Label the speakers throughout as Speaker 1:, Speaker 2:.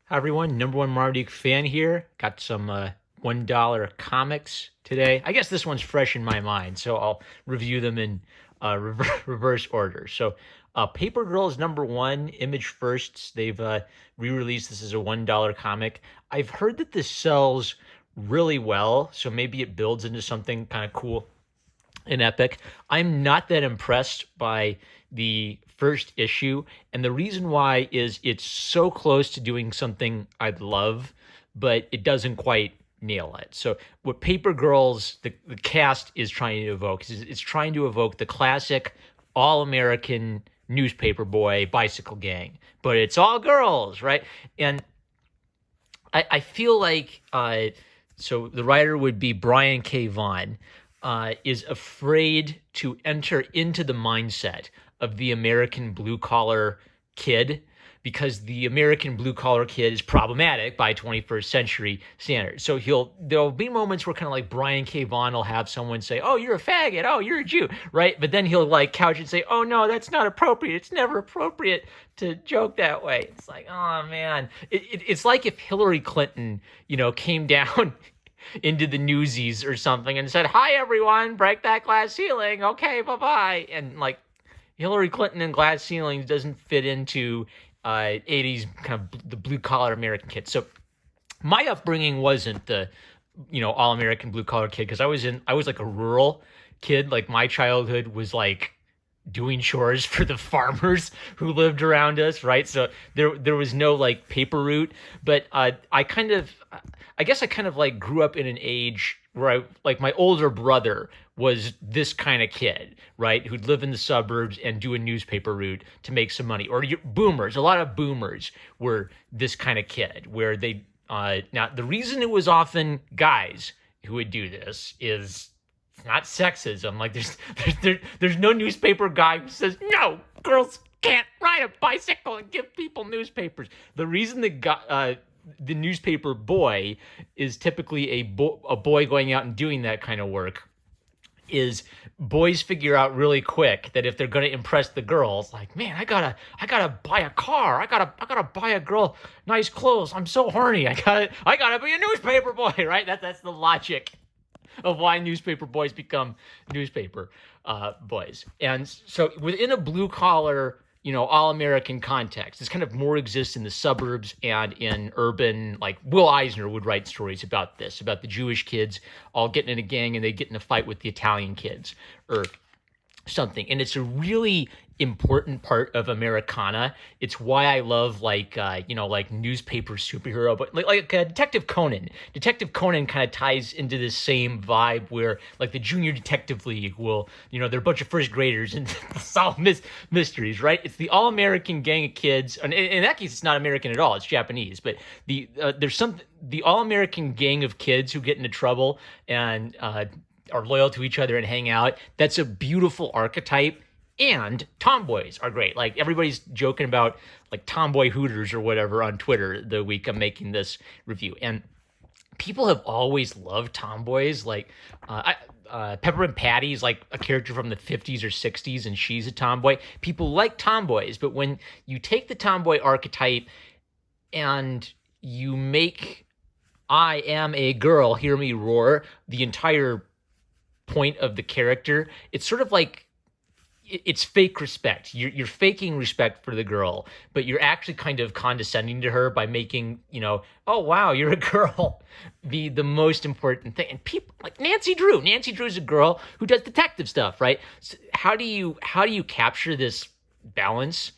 Speaker 1: Hi everyone, number one Marmaduke fan here. Got some $1 comics today. I guess this one's fresh in my mind, so I'll review them in reverse order. So, Paper Girls number one, Image Firsts. They've re-released this as a $1 comic. I've heard that this sells really well, so maybe it builds into something kind of cool and epic. I'm not that impressed by the first issue, and the reason why is it's so close to doing something I'd love, but it doesn't quite nail it. So what Paper Girls, the cast is trying to evoke is it's trying to evoke the classic all-American newspaper boy bicycle gang, but it's all girls, right? And I feel like so the writer would be Brian K. Vaughan, is afraid to enter into the mindset of the American blue collar kid because the American blue collar kid is problematic by 21st century standards. So there'll be moments where kind of like Brian K. Vaughan will have someone say, "Oh, you're a faggot. Oh, you're a Jew," right? But then he'll like couch it and say, "Oh no, that's not appropriate. It's never appropriate to joke that way." It's like, oh man, it's like if Hillary Clinton, came down into the newsies or something and said, "Hi everyone, break that glass ceiling. Okay, bye-bye." And like Hillary Clinton and glass ceilings doesn't fit into 80s kind of the blue collar American kid. So my upbringing wasn't the all American blue collar kid because I was like a rural kid. Like my childhood was like doing chores for the farmers who lived around us, right? So there was no like paper route, but I guess I kind of like grew up in an age where like my older brother was this kind of kid, right? Who'd live in the suburbs and do a newspaper route to make some money. Or boomers, a lot of boomers were this kind of kid where they, now the reason it was often guys who would do this is it's not sexism. Like there's no newspaper guy who says, "No, girls can't ride a bicycle and give people newspapers." The reason the newspaper boy is typically a boy going out and doing that kind of work is boys figure out really quick that if they're going to impress the girls, like, man, I gotta buy a car, I gotta buy a girl nice clothes, I'm so horny, I gotta be a newspaper boy, right? That's the logic of why newspaper boys become newspaper boys. And so within a blue collar, all American context, this kind of more exists in the suburbs and in urban, like Will Eisner would write stories about this, about the Jewish kids all getting in a gang and they get in a fight with the Italian kids or something. And it's a really important part of Americana. It's why I love like newspaper superhero, but like Detective Conan. Detective Conan kind of ties into this same vibe where like the Junior Detective League will, they're a bunch of first graders and solve mysteries, right? It's the all-American gang of kids. And in that case, it's not American at all. It's Japanese. But the all-American gang of kids who get into trouble and are loyal to each other and hang out. That's a beautiful archetype. And tomboys are great. Like everybody's joking about like tomboy hooters or whatever on Twitter the week I'm making this review. And people have always loved tomboys. Like Peppermint Patty is like a character from the 50s or 60s and she's a tomboy. People like tomboys, but when you take the tomboy archetype and you make "I am a girl, hear me roar" the entire point of the character, it's sort of like it's fake respect. You're faking respect for the girl, but you're actually kind of condescending to her by making, "Oh wow, you're a girl," be the most important thing. And people like Nancy Drew. Nancy Drew's a girl who does detective stuff, right? So how do you capture this balance?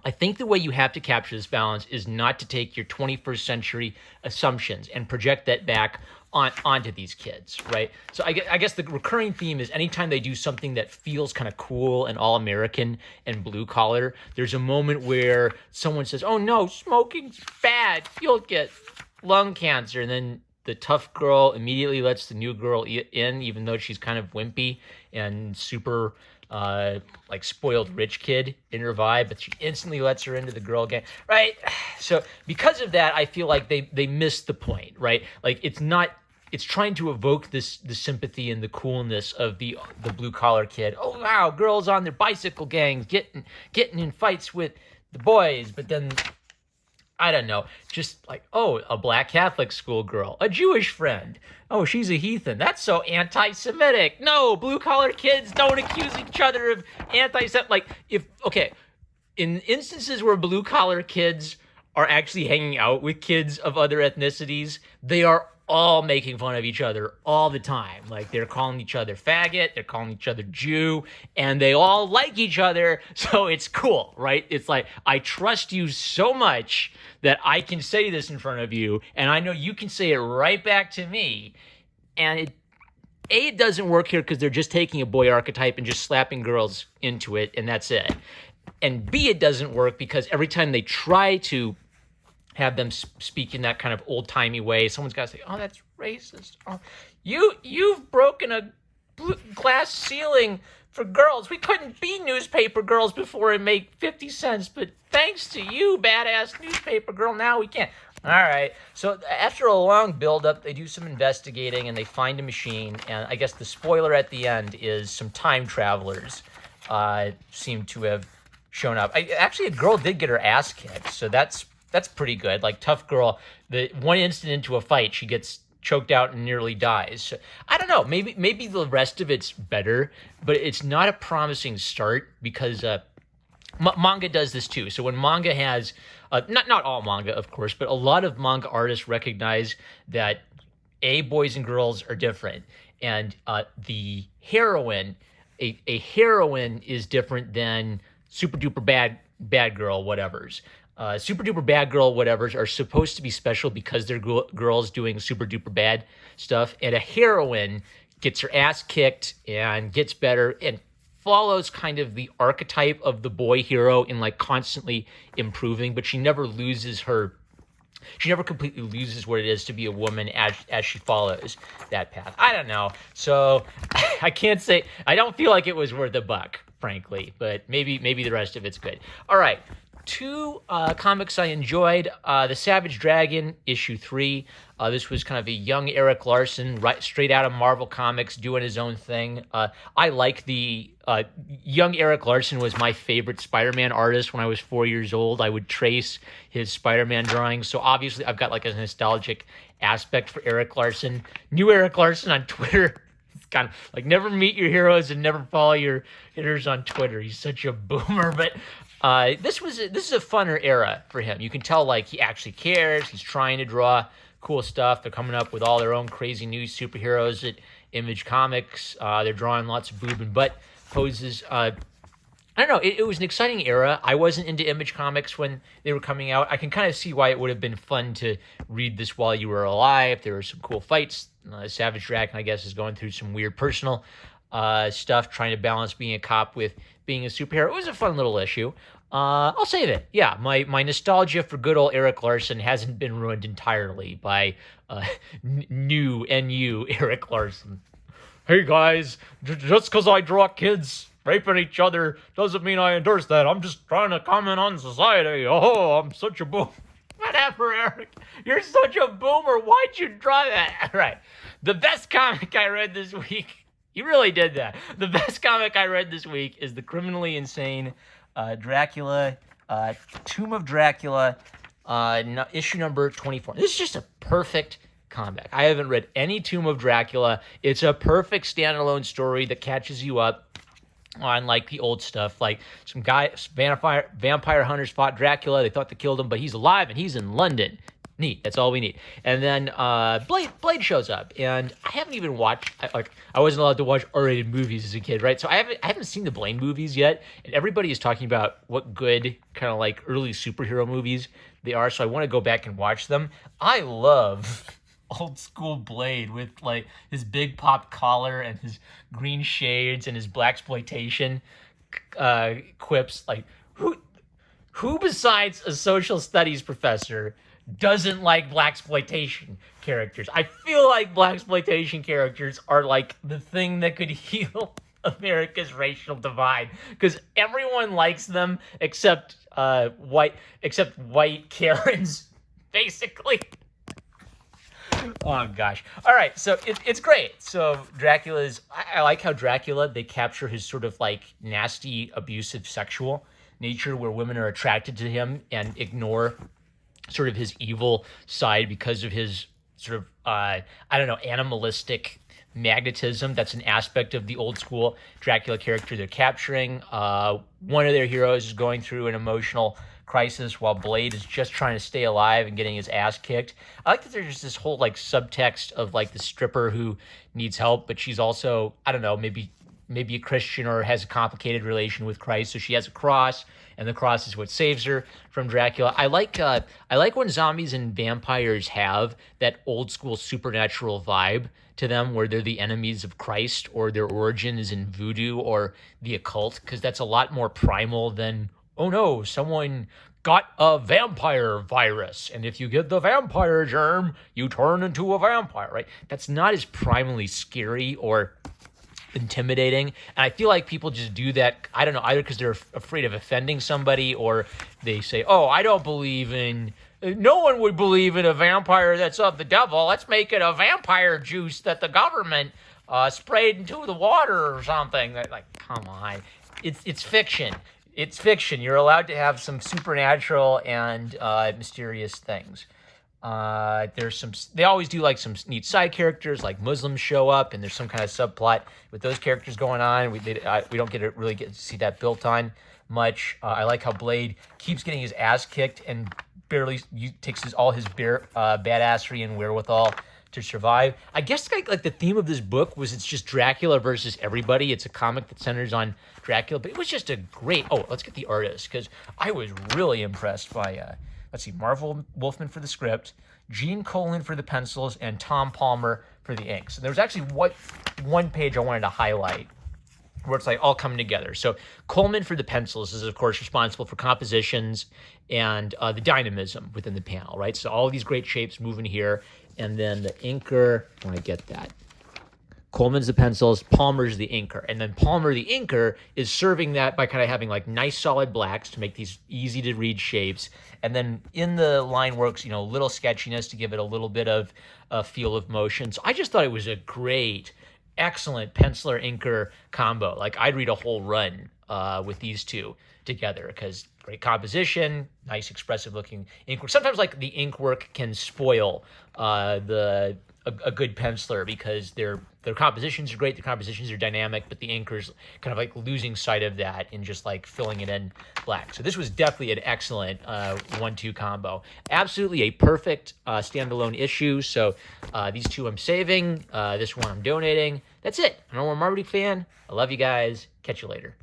Speaker 1: I think the way you have to capture this balance is not to take your 21st century assumptions and project that back onto these kids, right? So I guess the recurring theme is anytime they do something that feels kind of cool and all-American and blue-collar, there's a moment where someone says, "Oh no, smoking's bad, you'll get lung cancer," and then the tough girl immediately lets the new girl in, even though she's kind of wimpy and super like spoiled rich kid in her vibe, but she instantly lets her into the girl gang, right? So because of that, I feel like they missed the point, right? Like it's trying to evoke the sympathy and the coolness of the blue collar kid. Oh wow, girls on their bicycle gangs getting in fights with the boys, but then I don't know, just like, oh, a black Catholic schoolgirl, a Jewish friend. Oh, she's a heathen. That's so anti-Semitic. No, blue-collar kids don't accuse each other of anti-Semitic. Like, in instances where blue-collar kids are actually hanging out with kids of other ethnicities, they are all making fun of each other all the time. Like, they're calling each other faggot, they're calling each other Jew, and they all like each other, so it's cool, right? It's like, I trust you so much that I can say this in front of you, and I know you can say it right back to me. And it doesn't work here because they're just taking a boy archetype and just slapping girls into it, and that's it. And B, it doesn't work because every time they try to have them speak in that kind of old-timey way, someone's got to say, oh, that's racist. Oh, you've broken a glass ceiling for girls. We couldn't be newspaper girls before and make 50 cents, but thanks to you, badass newspaper girl, now we can. All right. So after a long build-up, they do some investigating, and they find a machine, and I guess the spoiler at the end is some time travelers seem to have shown up. Actually, a girl did get her ass kicked, so that's pretty good. Like, tough girl, the one instant into a fight, she gets choked out and nearly dies. So, I don't know. Maybe the rest of it's better, but it's not a promising start because manga does this too. So when manga has, not all manga, of course, but a lot of manga artists recognize that boys and girls are different, and the heroine, a heroine is different than super duper bad girl whatevers. Super duper bad girl whatevers are supposed to be special because they're girls doing super duper bad stuff, and a heroine gets her ass kicked and gets better and follows kind of the archetype of the boy hero in like constantly improving, but she never completely loses what it is to be a woman as she follows that path. I don't know. So I can't say, I don't feel like it was worth a buck, frankly, but maybe the rest of it's good. All right. 2 comics I enjoyed. The Savage Dragon, issue 3. This was kind of a young Erik Larsen, right straight out of Marvel Comics, doing his own thing. I like the young Erik Larsen was my favorite Spider-Man artist when I was 4 years old. I would trace his Spider-Man drawings, so obviously I've got like a nostalgic aspect for Erik Larsen. New Erik Larsen on Twitter. It's kind of like, never meet your heroes and never follow your hitters on Twitter. He's such a boomer, but this is a funner era for him. You can tell like he actually cares. He's trying to draw cool stuff. They're coming up with all their own crazy new superheroes at Image Comics. They're drawing lots of boob and butt poses. I don't know. It was an exciting era. I wasn't into Image Comics when they were coming out. I can kind of see why it would have been fun to read this while you were alive. There were some cool fights. Savage Dragon, I guess, is going through some weird personal stuff, trying to balance being a cop with being a superhero. It was a fun little issue. I'll save it. Yeah, my nostalgia for good old Erik Larsen hasn't been ruined entirely by new Erik Larsen. Hey guys, just because I draw kids raping each other doesn't mean I endorse that. I'm just trying to comment on society. Oh, I'm such a boomer. Whatever, Eric. You're such a boomer. Why'd you draw that? All right. The best comic I read this week. You really did that. The best comic I read this week is the criminally insane Dracula, Tomb of Dracula, issue number 24. This is just a perfect comic. I haven't read any Tomb of Dracula. It's a perfect standalone story that catches you up on like the old stuff. Like some vampire hunters fought Dracula. They thought they killed him, but he's alive and he's in London. Neat. That's all we need. And then Blade shows up, and I haven't even watched. I wasn't allowed to watch R-rated movies as a kid, right? So I haven't seen the Blade movies yet, and everybody is talking about what good kind of like early superhero movies they are. So I want to go back and watch them. I love old school Blade with like his big pop collar and his green shades and his blaxploitation quips. Like who besides a social studies professor doesn't like blaxploitation characters? I feel like blaxploitation characters are like the thing that could heal America's racial divide, because everyone likes them except white Karens, basically. Oh gosh. All right, so it's great. So Dracula's, I like how Dracula, they capture his sort of like nasty, abusive sexual nature, where women are attracted to him and ignore sort of his evil side because of his sort of I don't know, animalistic magnetism. That's an aspect of the old school Dracula character they're capturing. One of their heroes is going through an emotional crisis while Blade is just trying to stay alive and getting his ass kicked. I like that there's this whole like subtext of like the stripper who needs help, but she's also, I don't know, maybe a Christian or has a complicated relation with Christ. So she has a cross, and the cross is what saves her from Dracula. I like when zombies and vampires have that old school supernatural vibe to them, where they're the enemies of Christ or their origin is in voodoo or the occult, because that's a lot more primal than, oh no, someone got a vampire virus, and if you get the vampire germ, you turn into a vampire, right? That's not as primally scary or intimidating. And I feel like people just do that, I don't know, either because they're afraid of offending somebody, or they say, oh, I don't believe in, no one would believe in a vampire that's of the devil. Let's make it a vampire juice that the government sprayed into the water or something. Like, come on. It's fiction. It's fiction. You're allowed to have some supernatural and mysterious things. There's some, they always do like some neat side characters, like Muslims show up and there's some kind of subplot with those characters going on. We don't really get to see that built on much. I like how Blade keeps getting his ass kicked and barely takes all his badassery and wherewithal to survive. I guess like the theme of this book was it's just Dracula versus everybody. It's a comic that centers on Dracula, but it was just a great, let's get the artist, because I was really impressed by let's see, Marvel Wolfman for the script, Gene Colan for the pencils, and Tom Palmer for the inks. So there was actually one page I wanted to highlight where it's like all coming together. So Coleman for the pencils is, of course, responsible for compositions and the dynamism within the panel, right? So all of these great shapes moving here. And then the inker, when I get that, Coleman's the pencils, Palmer's the inker. And then Palmer, the inker, is serving that by kind of having like nice solid blacks to make these easy to read shapes. And then in the line works, a little sketchiness to give it a little bit of a feel of motion. So I just thought it was a great, excellent penciler inker combo. Like I'd read a whole run with these two together, because great composition, nice expressive looking ink work. Sometimes like the ink work can spoil a good penciler, because their compositions are great, the compositions are dynamic, but the inker's kind of like losing sight of that and just like filling it in black. So this was definitely an excellent 1-2 combo. Absolutely a perfect standalone issue. So these two I'm saving, this one I'm donating. That's it. I'm a Marvel fan. I love you guys. Catch you later.